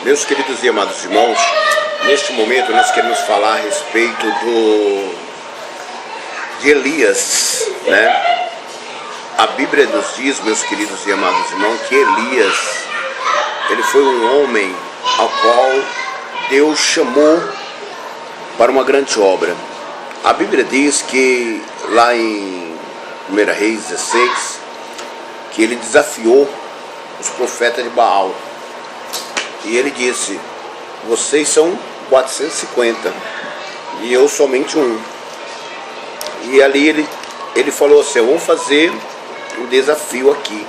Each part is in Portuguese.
Meus queridos e amados irmãos, neste momento nós queremos falar a respeito de Elias, né? A Bíblia nos diz, meus queridos e amados irmãos, que Elias, ele foi um homem ao qual Deus chamou para uma grande obra. A Bíblia diz que lá em 1 Reis 16, que ele desafiou os profetas de Baal. E ele disse: vocês são 450 e eu somente um. E ali ele falou assim: vamos fazer um desafio aqui.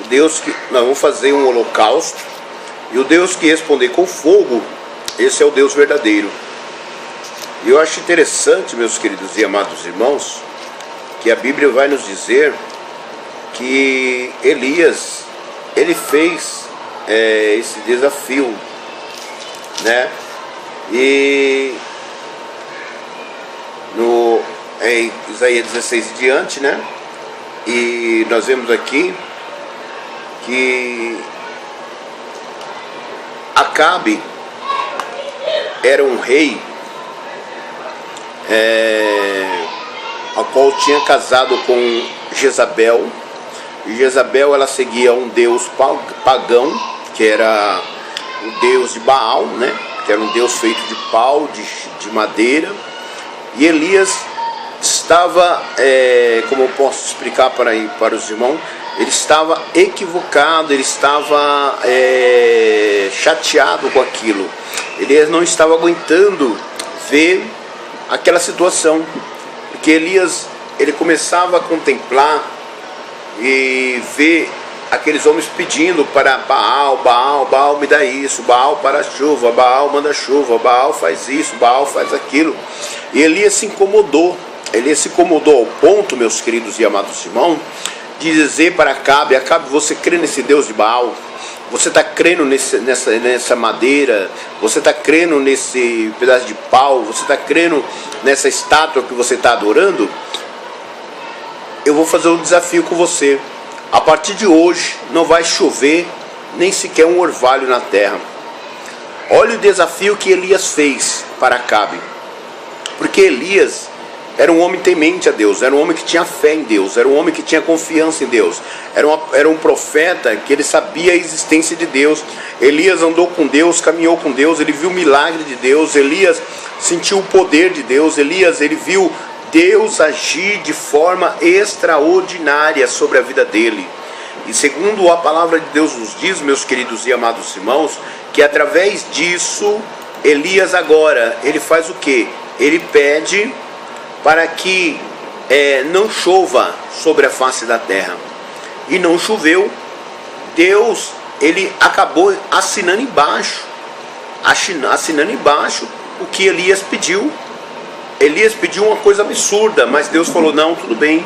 Nós vamos fazer um holocausto, e o Deus que responder com fogo, esse é o Deus verdadeiro. E eu acho interessante, meus queridos e amados irmãos, que a Bíblia vai nos dizer que Elias, ele fez esse desafio, né? E em Isaías 16 e diante, né? E nós vemos aqui que Acabe era um rei ao qual tinha casado com Jezabel. E Jezabel, ela seguia um deus pagão, que era o deus de Baal, né? Que era um deus feito de pau, de madeira. E Elias estava, como eu posso explicar para os irmãos, ele estava equivocado, ele estava chateado com aquilo. Elias não estava aguentando ver aquela situação, porque Elias, ele começava a contemplar e ver aqueles homens pedindo para Baal me dá isso, Baal para a chuva, Baal manda chuva, Baal faz isso, Baal faz aquilo. E Elias se incomodou ao ponto, meus queridos e amados irmãos, de dizer para Acabe: você crê nesse Deus de Baal? Você está crendo nessa madeira? Você está crendo nesse pedaço de pau? Você está crendo nessa estátua que você está adorando? Eu vou fazer um desafio com você. A partir de hoje não vai chover nem sequer um orvalho na terra. Olha o desafio que Elias fez para Acabe. Porque Elias era um homem temente a Deus, era um homem que tinha fé em Deus, era um homem que tinha confiança em Deus, era um profeta que ele sabia a existência de Deus. Elias andou com Deus, caminhou com Deus, ele viu o milagre de Deus. Elias sentiu o poder de Deus. Elias, ele viu Deus agir de forma extraordinária sobre a vida dele. E segundo a palavra de Deus nos diz, meus queridos e amados irmãos, que através disso, Elias agora, ele faz o quê? Ele pede para que não chova sobre a face da terra. E não choveu. Deus, ele acabou assinando embaixo o que Elias pediu. Elias pediu uma coisa absurda, mas Deus falou: não, tudo bem,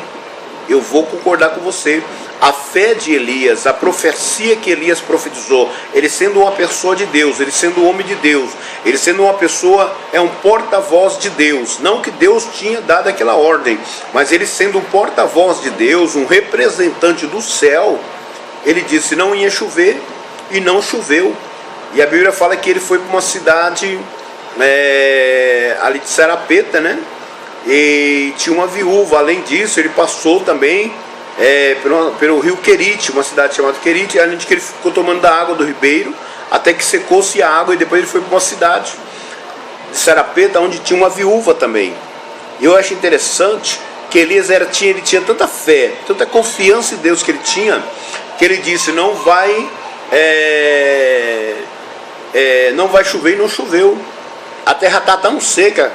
eu vou concordar com você. A fé de Elias, a profecia que Elias profetizou, ele sendo uma pessoa de Deus, ele sendo um homem de Deus, ele sendo uma pessoa, um porta-voz de Deus, não que Deus tinha dado aquela ordem, mas ele sendo um porta-voz de Deus, um representante do céu, ele disse: não ia chover, e não choveu. E a Bíblia fala que ele foi para uma cidade ali de Sarapeta, né? E tinha uma viúva. Além disso, ele passou também pelo rio Querite, uma cidade chamada Querite, além de que ele ficou tomando da água do ribeiro até que secou-se a água, e depois ele foi para uma cidade de Sarapeta, onde tinha uma viúva também. E eu acho interessante que Elias ele tinha tanta fé, tanta confiança em Deus que ele tinha, que ele disse: não vai chover, e não choveu. A terra está tão seca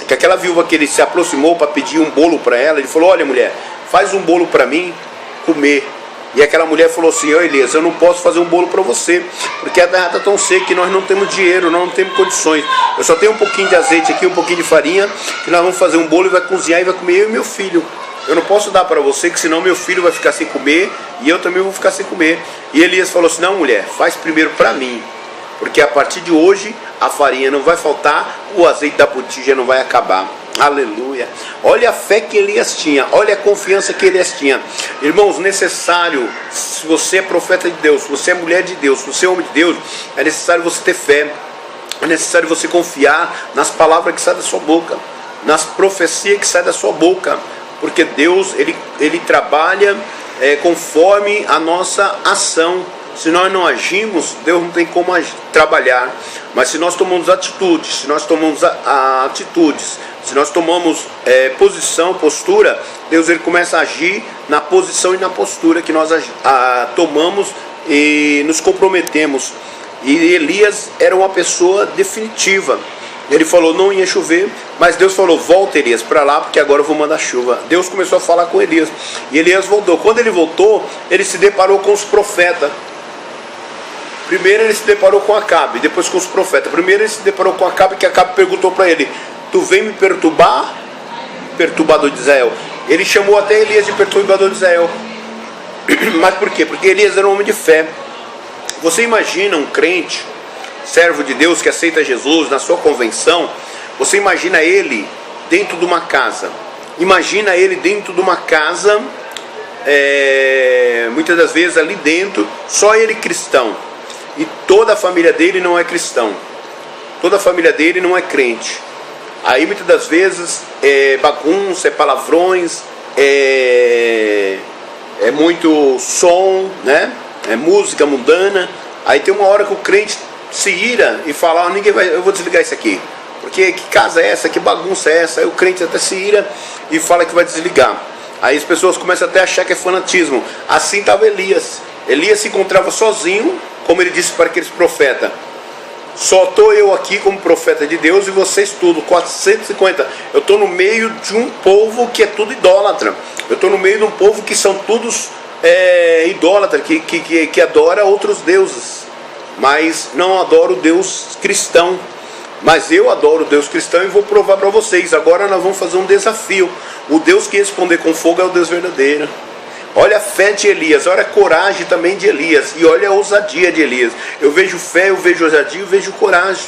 que aquela viúva que ele se aproximou para pedir um bolo para ela, ele falou: olha, mulher, faz um bolo para mim comer. E aquela mulher falou assim: ô Elias, eu não posso fazer um bolo para você, porque a terra está tão seca que nós não temos dinheiro, nós não temos condições. Eu só tenho um pouquinho de azeite aqui, um pouquinho de farinha, que nós vamos fazer um bolo e vai cozinhar e vai comer eu e meu filho. Eu não posso dar para você, que senão meu filho vai ficar sem comer e eu também vou ficar sem comer. E Elias falou assim: não, mulher, faz primeiro para mim, porque a partir de hoje a farinha não vai faltar, o azeite da botija não vai acabar. Aleluia. Olha a fé que Elias tinha, olha a confiança que Elias tinha. Irmãos, necessário, se você é profeta de Deus, se você é mulher de Deus, se você é homem de Deus, é necessário você ter fé. É necessário você confiar nas palavras que saem da sua boca, nas profecias que saem da sua boca, porque Deus, Ele trabalha conforme a nossa ação. Se nós não agimos, Deus não tem como trabalhar. Mas se nós tomamos atitudes, se nós tomamos atitudes, se nós tomamos posição, postura, Deus ele começa a agir na posição e na postura que nós tomamos e nos comprometemos. E Elias era uma pessoa definitiva. Ele falou, não ia chover, mas Deus falou, volta Elias para lá, porque agora eu vou mandar chuva. Deus começou a falar com Elias, e Elias voltou. Quando ele voltou, ele se deparou com os profetas. Primeiro ele se deparou com Acabe, depois com os profetas. Primeiro ele se deparou com Acabe, que Acabe perguntou para ele, tu vem me perturbar, perturbador de Israel? Ele chamou até Elias de perturbador de Israel. Mas por quê? Porque Elias era um homem de fé. Você imagina um crente, servo de Deus que aceita Jesus na sua convenção, você imagina ele dentro de uma casa. Imagina ele dentro de uma casa, muitas das vezes ali dentro, só ele cristão. E toda a família dele não é cristão. Toda a família dele não é crente. Aí muitas das vezes é bagunça, é palavrões, é muito som, né? É música mundana. Aí tem uma hora que o crente se ira e fala, ninguém vai, eu vou desligar isso aqui. Porque que casa é essa? Que bagunça é essa? Aí o crente até se ira e fala que vai desligar. Aí as pessoas começam até a achar que é fanatismo. Assim estava Elias. Elias se encontrava sozinho, como ele disse para aqueles profetas. Só estou eu aqui como profeta de Deus e vocês tudo, 450. Eu estou no meio de um povo que é tudo idólatra. Eu estou no meio de um povo que são todos idólatras, que adora outros deuses, mas não adora o Deus cristão. Mas eu adoro o Deus cristão e vou provar para vocês. Agora nós vamos fazer um desafio. O Deus que responder com fogo é o Deus verdadeiro. Olha a fé de Elias, olha a coragem também de Elias, e olha a ousadia de Elias. Eu vejo fé, eu vejo ousadia, eu vejo coragem.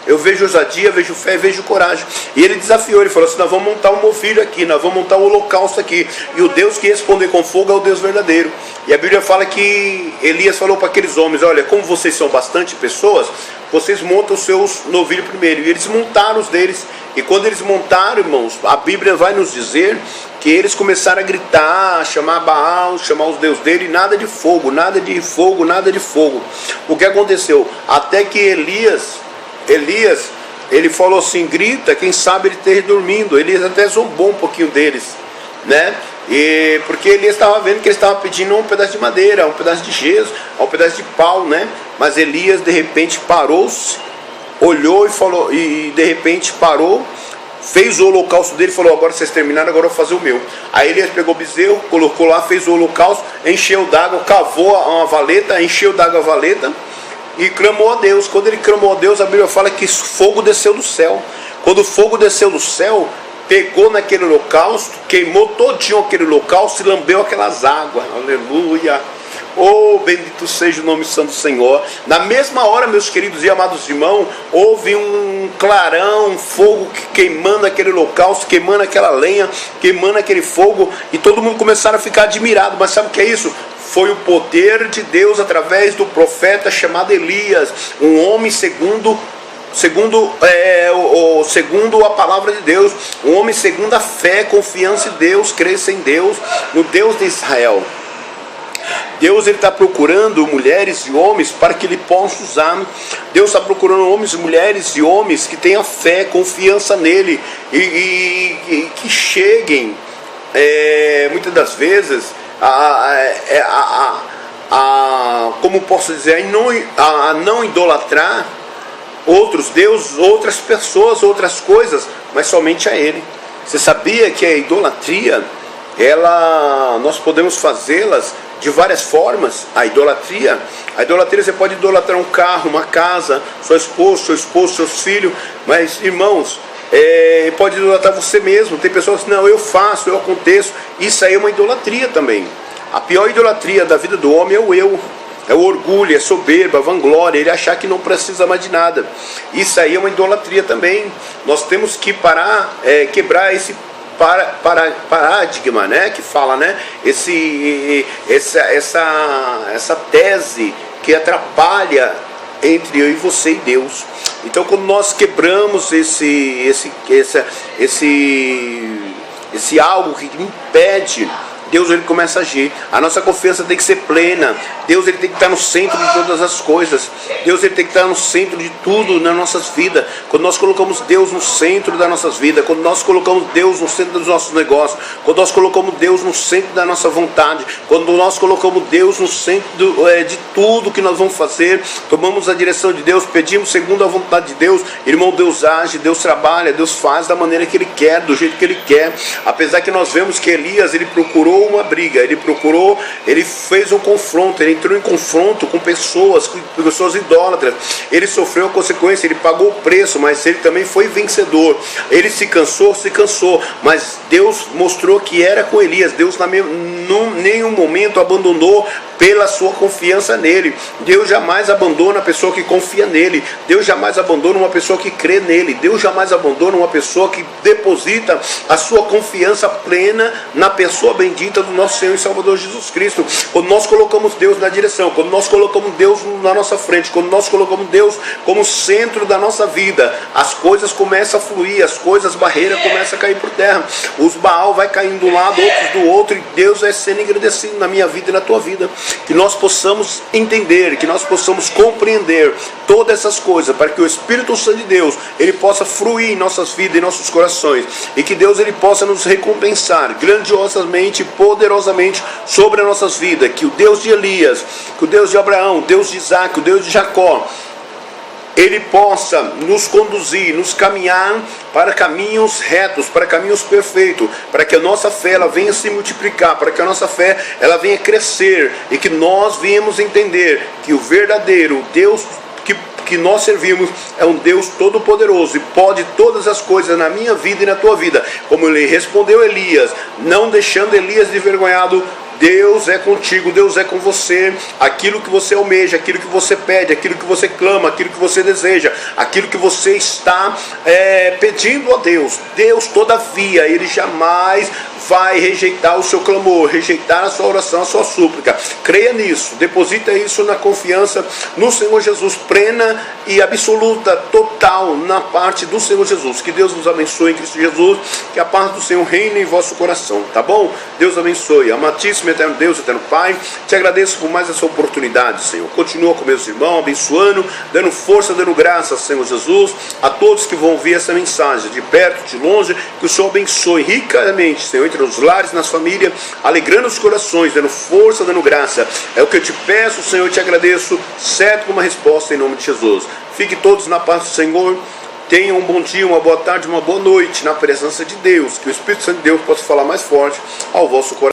Eu vejo ousadia, vejo fé, vejo coragem. E ele desafiou, ele falou assim, nós vamos montar um novilho aqui, nós vamos montar um holocausto aqui. E o Deus que responder com fogo é o Deus verdadeiro. E a Bíblia fala que Elias falou para aqueles homens, olha, como vocês são bastante pessoas, vocês montam os seus novilhos primeiro. E eles montaram os deles. E quando eles montaram, irmãos, a Bíblia vai nos dizer que eles começaram a gritar, a chamar Baal, chamar os deuses dele, nada de fogo, nada de fogo, nada de fogo. O que aconteceu? Até que Elias, ele falou assim, grita, quem sabe ele esteja dormindo. Elias até zombou um pouquinho deles, né? E porque Elias estava vendo que eles estavam pedindo um pedaço de madeira, um pedaço de gesso, um pedaço de pau, né? Mas Elias de repente parou-se, olhou e falou, e de repente parou, fez o holocausto dele, falou, agora vocês terminaram, agora eu vou fazer o meu. Aí Elias pegou o bezerro, colocou lá, fez o holocausto, encheu d'água, cavou uma valeta, encheu d'água a valeta e clamou a Deus. Quando ele clamou a Deus, a Bíblia fala que fogo desceu do céu. Quando o fogo desceu do céu, pegou naquele holocausto, queimou todinho aquele holocausto e lambeu aquelas águas. Aleluia! Oh, bendito seja o nome santo do Senhor. Na mesma hora, meus queridos e amados irmãos, houve um clarão, um fogo queimando aquele holocausto, queimando aquela lenha, queimando aquele fogo, e todo mundo começaram a ficar admirado. Mas sabe o que é isso? Foi o poder de Deus através do profeta chamado Elias, um homem segundo a palavra de Deus, um homem segundo a fé, confiança em Deus, crença em Deus, no Deus de Israel. Deus está procurando mulheres e homens para que Ele possa usar. Deus está procurando homens, mulheres e homens que tenham fé, confiança nele e que cheguem, muitas das vezes, como posso dizer, a não idolatrar outros deuses, outras pessoas, outras coisas, mas somente a Ele. Você sabia que a idolatria, nós podemos fazê-las de várias formas? A idolatria você pode idolatrar um carro, uma casa, sua esposa, seu esposo, seus filhos, mas irmãos, pode idolatrar você mesmo. Tem pessoas que não, eu faço, eu aconteço. Isso aí é uma idolatria também. A pior idolatria da vida do homem é o eu. é o orgulho, é soberba, a vanglória, ele achar que não precisa mais de nada. Isso aí é uma idolatria também. Nós temos que parar, quebrar esse paradigma, né, que fala, né, essa tese que atrapalha entre eu e você e Deus. Então, quando nós quebramos esse algo que impede, Deus ele começa a agir. A nossa confiança tem que ser plena. Deus ele tem que estar no centro de todas as coisas. Deus ele tem que estar no centro de tudo nas nossas vidas. Quando nós colocamos Deus no centro das nossas vidas, quando nós colocamos Deus no centro dos nossos negócios, quando nós colocamos Deus no centro da nossa vontade, quando nós colocamos Deus no centro de tudo que nós vamos fazer, tomamos a direção de Deus, pedimos segundo a vontade de Deus, irmão, Deus age, Deus trabalha, Deus faz da maneira que Ele quer, do jeito que Ele quer. Apesar que nós vemos que Elias, ele procurou uma briga, ele fez um confronto, ele entrou em confronto com pessoas idólatras, ele sofreu a consequência, ele pagou o preço, mas ele também foi vencedor. Ele se cansou, mas Deus mostrou que era com Elias. Deus em nenhum momento abandonou pela sua confiança nele. Deus jamais abandona a pessoa que confia nele. Deus jamais abandona uma pessoa que crê nele. Deus jamais abandona uma pessoa que deposita a sua confiança plena na pessoa bendita do nosso Senhor e Salvador Jesus Cristo. Quando nós colocamos Deus na direção, quando nós colocamos Deus na nossa frente, quando nós colocamos Deus como centro da nossa vida, as coisas começam a fluir, as barreiras começam a cair por terra. Os Baal vai caindo de um lado, outros do outro, e Deus vai sendo engrandecido na minha vida e na tua vida. Que nós possamos entender, que nós possamos compreender todas essas coisas, para que o Espírito Santo de Deus ele possa fluir em nossas vidas, em nossos corações, e que Deus ele possa nos recompensar grandiosamente, poderosamente sobre as nossas vidas. Que o Deus de Elias, que o Deus de Abraão, o Deus de Isaac, o Deus de Jacó, Ele possa nos conduzir, nos caminhar para caminhos retos, para caminhos perfeitos, para que a nossa fé ela venha se multiplicar, para que a nossa fé ela venha crescer, e que nós venhamos entender que o verdadeiro Deus que nós servimos é um Deus todo-poderoso e pode todas as coisas na minha vida e na tua vida. Como ele respondeu Elias, não deixando Elias envergonhado, Deus é contigo, Deus é com você. Aquilo que você almeja, aquilo que você pede, aquilo que você clama, aquilo que você deseja, aquilo que você está pedindo a Deus, Deus todavia, Ele jamais vai rejeitar o seu clamor, rejeitar a sua oração, a sua súplica. Creia nisso, deposita isso na confiança no Senhor Jesus, plena e absoluta, total, na parte do Senhor Jesus. Que Deus nos abençoe em Cristo Jesus, que a paz do Senhor reine em vosso coração, tá bom? Deus abençoe. Amatíssimo eterno Deus, eterno Pai, te agradeço por mais essa oportunidade, Senhor. Continua com meus irmãos, abençoando, dando força, dando graça, Senhor Jesus, a todos que vão ouvir essa mensagem, de perto, de longe, que o Senhor abençoe ricamente, Senhor, entre os lares, nas famílias, alegrando os corações, dando força, dando graça. É o que eu te peço, Senhor, eu te agradeço, certo com uma resposta em nome de Jesus. Fique todos na paz do Senhor. Tenham um bom dia, uma boa tarde, uma boa noite na presença de Deus. Que o Espírito Santo de Deus possa falar mais forte ao vosso coração.